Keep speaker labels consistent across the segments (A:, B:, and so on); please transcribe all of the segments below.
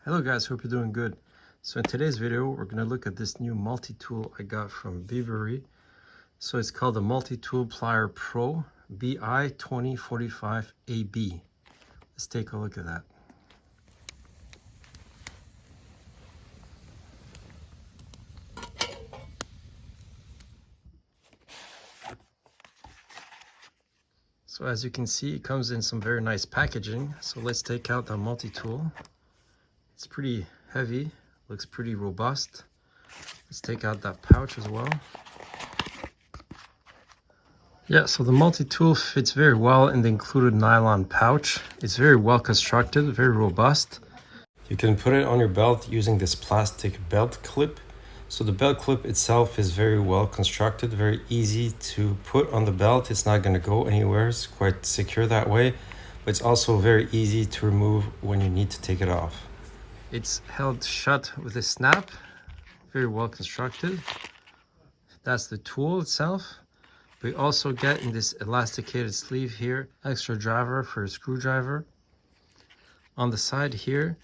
A: Hello guys, hope you're doing good. So in today's video, we're going to look at this new multi-tool I got from Bibury. So it's called the Multi-Tool Plier Pro BI2045AB. Let's take a look at that. So as you can see, it comes in some very nice packaging. So let's take out the multi-tool. It's pretty heavy, looks pretty robust. Let's take out that pouch as well. Yeah, so the multi-tool fits very well in the included nylon pouch. It's very well constructed, very robust. You can put it on your belt using this plastic belt clip. So the belt clip itself is very well constructed, very easy to put on the belt. It's not going to go anywhere. It's quite secure that way, but it's also very easy to remove when you need to take it off. It's held shut with a snap, very well constructed. That's the tool itself. We also get in this elasticated sleeve here, extra driver for a screwdriver. On the side here,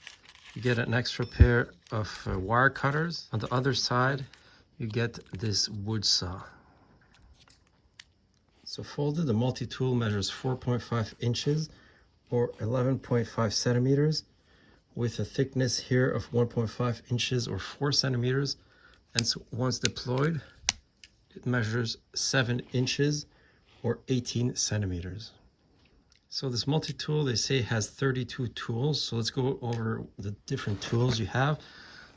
A: you get an extra pair of wire cutters. On the other side, you get this wood saw. So folded, the multi-tool measures 4.5 inches or 11.5 centimeters with a thickness here of 1.5 inches or 4 centimeters. And so once deployed, it measures 7 inches or 18 centimeters. So this multi-tool, they say, has 32 tools. So let's go over the different tools you have.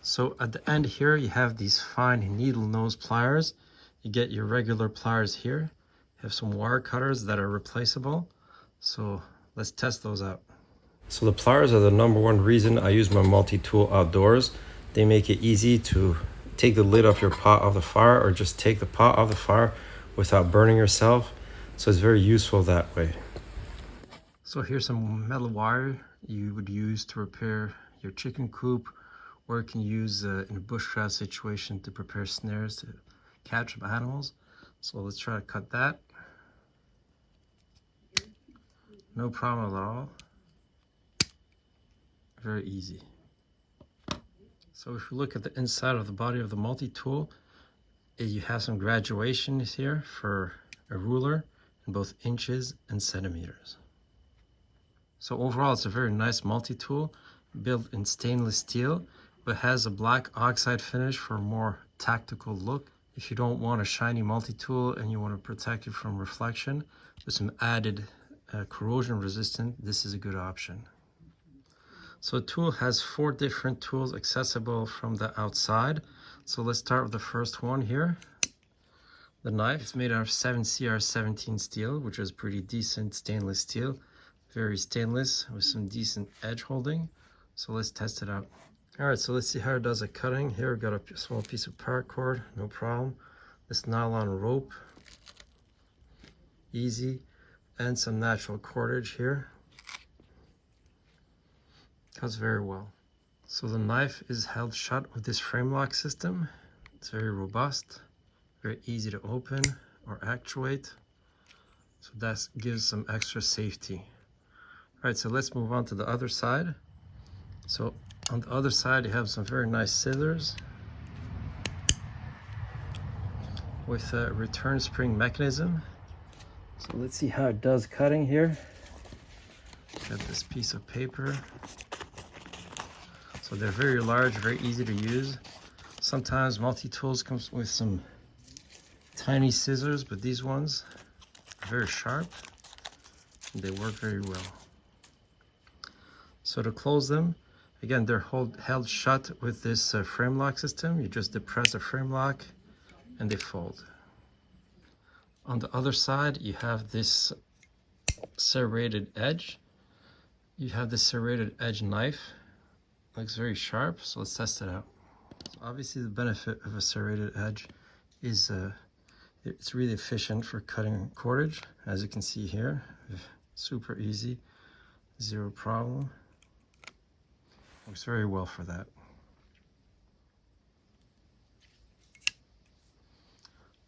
A: So at the end here, you have these fine needle nose pliers. You get your regular pliers here. You have some wire cutters that are replaceable. So let's test those out. So the pliers are the #1 reason I use my multi-tool outdoors. They make it easy to take the lid off your pot off the fire or just take the pot off the fire without burning yourself. So it's very useful that way. So here's some metal wire you would use to repair your chicken coop, or you can use in a bushcraft situation to prepare snares to catch animals. So let's try to cut that. No problem at all. Very easy. So if you look at the inside of the body of the multi-tool, you have some graduations here for a ruler in both inches and centimeters. So overall, it's a very nice multi-tool built in stainless steel, but has a black oxide finish for a more tactical look. If you don't want a shiny multi-tool and you want to protect it from reflection with some added corrosion resistant, this is a good option. So the tool has 4 different tools accessible from the outside. So let's start with the first one here. The knife is made out of 7CR17 steel, which is pretty decent stainless steel. Very stainless with some decent edge holding. So let's test it out. All right, so let's see how it does at cutting. Here we've got a small piece of paracord, no problem. This nylon rope, easy, and some natural cordage here. Cuts very well. So the knife is held shut with this frame lock system. It's very robust, very easy to open or actuate. So that gives some extra safety. All right, so let's move on to the other side. So on the other side, you have some very nice scissors with a return spring mechanism. So let's see how it does cutting here. Got this piece of paper. So they're very large, very easy to use. Sometimes multi-tools comes with some tiny scissors, but these ones are very sharp and they work very well. So to close them, again, they're held shut with this frame lock system. You just depress the frame lock and they fold. On the other side, you have this serrated edge. You have this serrated edge knife. Looks very sharp, so let's test it out. So obviously the benefit of a serrated edge is it's really efficient for cutting cordage. As you can see here, super easy, zero problem. Works very well for that.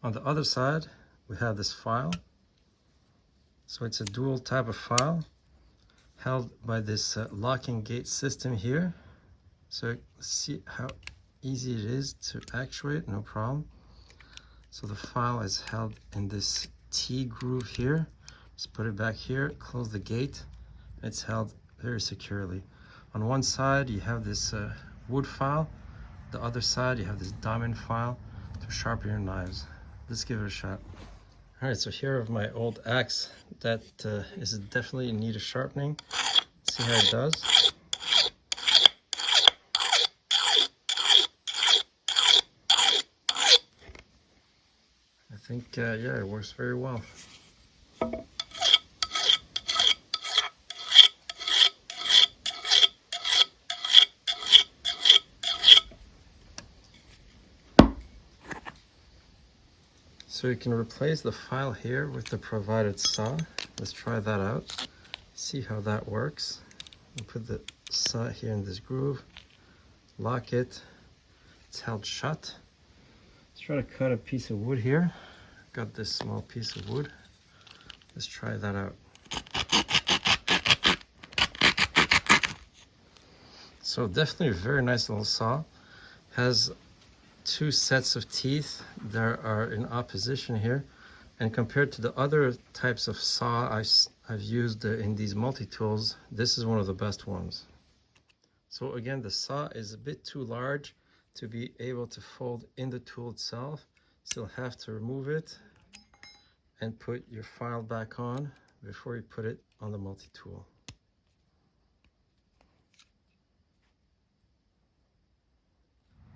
A: On the other side, we have this file. So it's a dual type of file held by this locking gate system here. So let's see how easy it is to actuate, no problem. So the file is held in this T groove here. Just put it back here, close the gate. It's held very securely. On one side you have this wood file, the other side you have this diamond file to sharpen your knives. Let's give it a shot. All right, so here is my old axe that is definitely in need of sharpening. Let's see how it does. I think, yeah, it works very well. So you can replace the file here with the provided saw. Let's try that out. See how that works. We'll put the saw here in this groove, lock it. It's held shut. Let's try to cut a piece of wood here. Got this small piece of wood. Let's try that out. So definitely a very nice little saw. Has two sets of teeth that are in opposition here, and compared to the other types of saw I've used in these multi-tools, this is one of the best ones. So again, the saw is a bit too large to be able to fold in the tool itself, so you'll have to remove it and put your file back on before you put it on the multi-tool.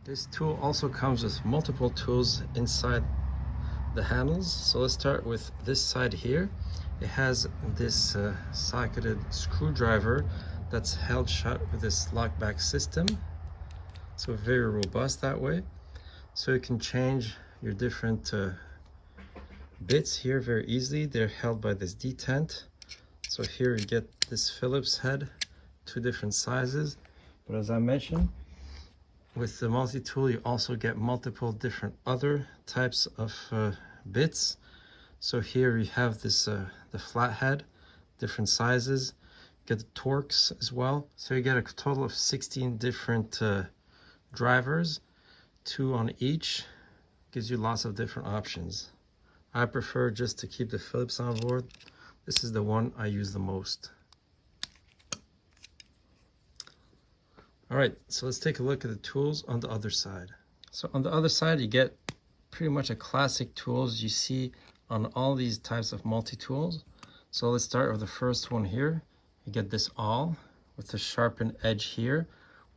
A: This tool also comes with multiple tools inside the handles. So let's start with this side here. It has this socketed screwdriver that's held shut with this lockback system. So very robust that way. So you can change your different bits here very easily. They're held by this detent. So here you get this Phillips head, two different sizes. But as I mentioned, with the multi-tool, you also get multiple different other types of bits. So here you have this the flathead, different sizes. You get the Torx as well. So you get a total of 16 different drivers, 2 on each. Gives you lots of different options. I prefer just to keep the Phillips on board. This is the one I use the most. All right, so let's take a look at the tools on the other side. So on the other side, you get pretty much a classic tools you see on all these types of multi-tools. So let's start with the first one here. You get this awl with the sharpened edge here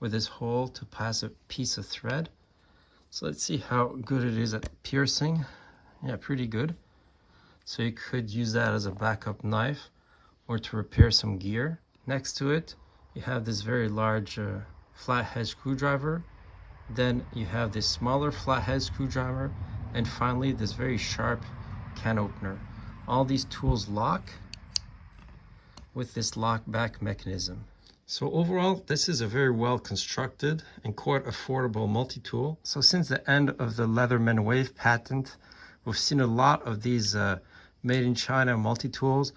A: with this hole to pass a piece of thread. So let's see how good it is at piercing. Yeah, pretty good. So you could use that as a backup knife or to repair some gear. Next to it, you have this very large flathead screwdriver. Then you have this smaller flathead screwdriver, and finally this very sharp can opener. All these tools lock with this lock back mechanism. So overall, this is a very well constructed and quite affordable multi-tool. So since the end of the Leatherman Wave patent, we've seen a lot of these made in China multi-tools,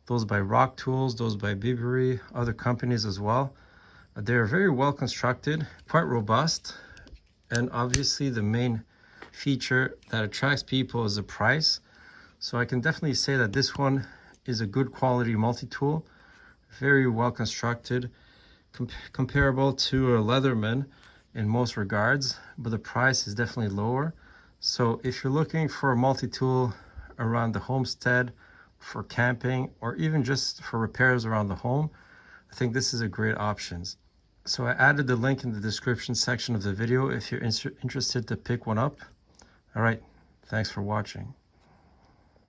A: those by Rock Tools, those by Bibury, other companies as well. They're very well constructed, quite robust, and obviously the main feature that attracts people is the price. So I can definitely say that this one is a good quality multi-tool, very well constructed, comparable to a Leatherman in most regards, but the price is definitely lower. So if you're looking for a multi-tool around the homestead, for camping, or even just for repairs around the home, I think this is a great option. So I added the link in the description section of the video if you're interested to pick one up. All right, thanks for watching.